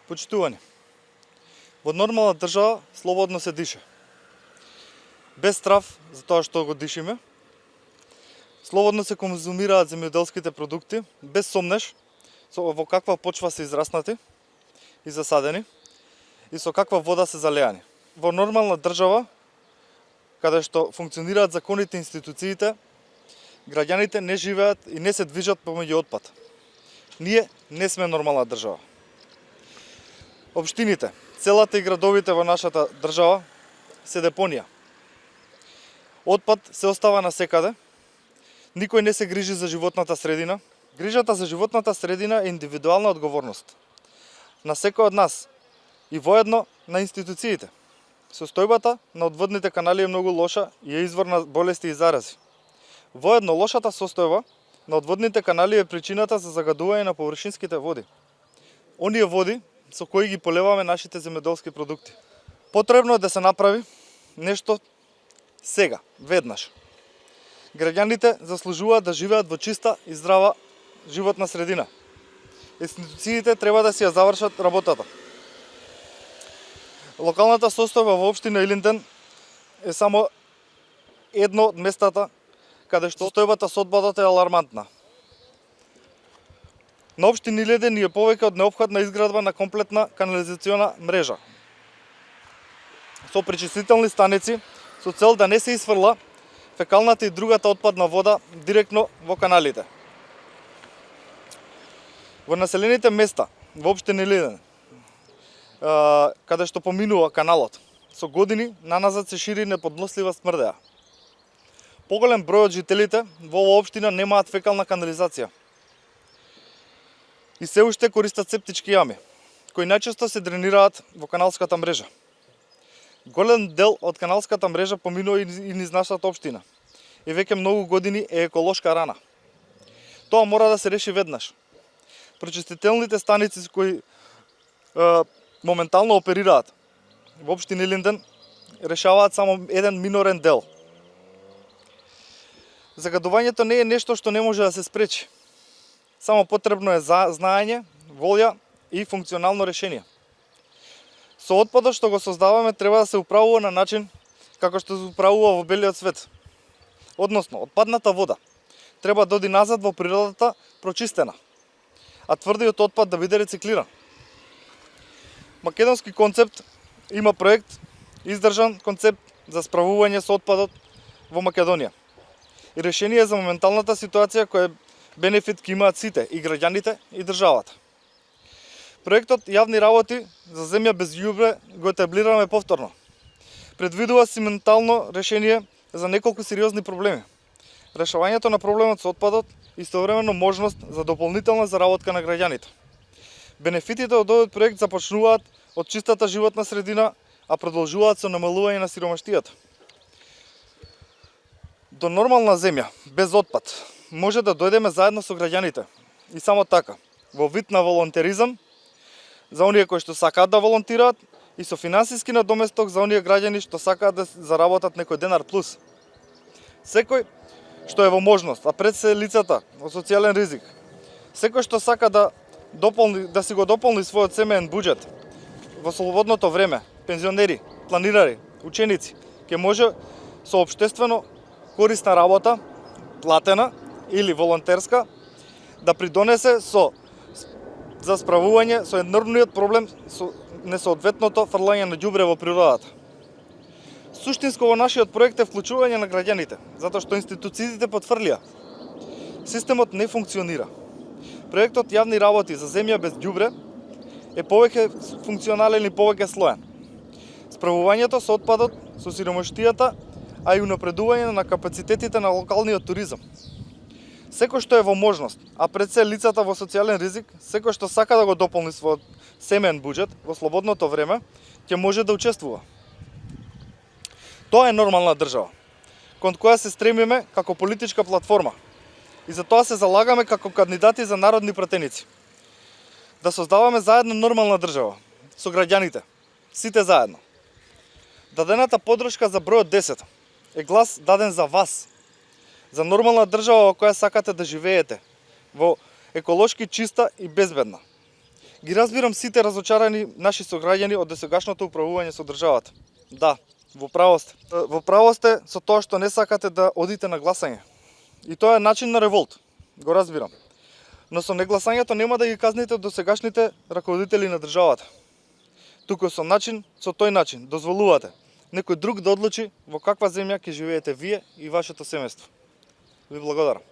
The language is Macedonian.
Почитувани, во нормална држава слободно се дише. Без страв за тоа што го дишиме. Слободно се конзумираат земјоделските продукти, без сомнеш во каква почва се израснати и засадени и со каква вода се залеани. Во нормална држава, каде што функционираат законите и институциите, граѓаните не живеат и не се движат помеѓу отпад. Ние не сме нормална држава. Општините, селата и градовите во нашата држава се депонија. Отпад се остава насекаде, никој не се грижи за животната средина. Грижата за животната средина е индивидуална одговорност на секој од нас и воедно на институциите. Состојбата на одводните канали е многу лоша и е извор на болести и зарази. Воедно лошата состојба на одводните канали е причината за загадување на површинските води. Оние води со кои ги полеваме нашите земјоделски продукти. Потребно е да се направи нешто сега, веднаш. Граѓаните заслужуваат да живеат во чиста и здрава животна средина. Институциите треба да си ја завршат работата. Локалната состојба во општина Илинден е само едно од местата каде што состојбата со отпадот е алармантна. На општина Илинден е повеќе од неопходна изградба на комплетна канализациона мрежа со пречистителни станици со цел да не се изфрла фекалната и другата отпадна вода директно во каналите. Во населените места во општина Илинден, каде што поминува каналот, со години наназад се шири неподнослива смрдеа. Поголем број од жителите во оваа општина немаат фекална канализација и се уште користат септички јами, кои најчесто се дренираат во каналската мрежа. Голем дел од каналската мрежа поминува и низ нашата општина и веќе многу години е еколошка рана. Тоа мора да се реши веднаш. Пречистителните станици кои моментално оперираат во општина Илинден решаваат само еден минорен дел. Загадувањето не е нешто што не може да се спречи. Само потребно е знаење, волја и функционално решение. Со отпадот што го создаваме треба да се управува на начин како што се управува во белиот свет. Односно, отпадната вода треба да оди назад во природата прочистена, а тврдиот отпад да биде рециклиран. Македонски концепт има проект, издржан концепт за справување со отпадот во Македонија. И решение за моменталната ситуација која бенефит ќе имаат сите, и граѓаните, и државата. Проектот Јавни работи за земја без ѓубре го етаблираме повторно. Предвидува симентално решение за неколку сериозни проблеми. Решавањето на проблемот со отпадот и истовремено можност за дополнителна заработка на граѓаните. Бенефитите од овој проект започнуваат од чистата животна средина, а продолжуваат со намалување на сиромаштијата. До нормална земја, без отпад, може да дојдеме заедно со граѓаните. И само така, во вид на волонтеризам, за оние кои што сакаат да волонтираат, и со финансиски надоместок за оние граѓани што сакаат да заработат некој денар плюс. Секој што е во можност, а пред се лицата во социјален ризик, секој што сака да си го дополни својот семеен буџет во слободното време, пензионери, планинари, ученици, ќе може со општествено корисна работа, платена или волонтерска, да придонесе за справување со енормниот проблем со несоодветното фрлање на ѓубре во природата. Суштинско во нашиот проект е вклучување на граѓаните, затоа што институциите потврлија. Системот не функционира. Проектот Јавни работи за земја без ѓубре е повеќе функционален и повеќе слоен. Справувањето со отпадот, со сиромаштијата, а и унапредување на капацитетите на локалниот туризам. Секој што е во можност, а пред се лицата во социјален ризик, секој што сака да го дополни својот семеен буџет во слободното време, ќе може да учествува. Тоа е нормална држава, кон која се стремиме како политичка платформа и за тоа се залагаме како кандидати за народни пратеници. Да создаваме заедно нормална држава со граѓаните, сите заедно. Дадената подршка за бројот 10 е глас даден за вас, за нормална држава во која сакате да живеете, во еколошки чиста и безбедна. Ги разбирам сите разочарани наши сограѓани од досегашното управување со државата. Да, во право сте. Во право сте со тоа што не сакате да одите на гласање. И тоа е начин на револт, го разбирам. Но со негласањето нема да ги казните досегашните раководители на државата. Туку со тој начин дозволувате некој друг да одлучи во каква земја ќе живеете вие и вашето семејство. Ви благодарам.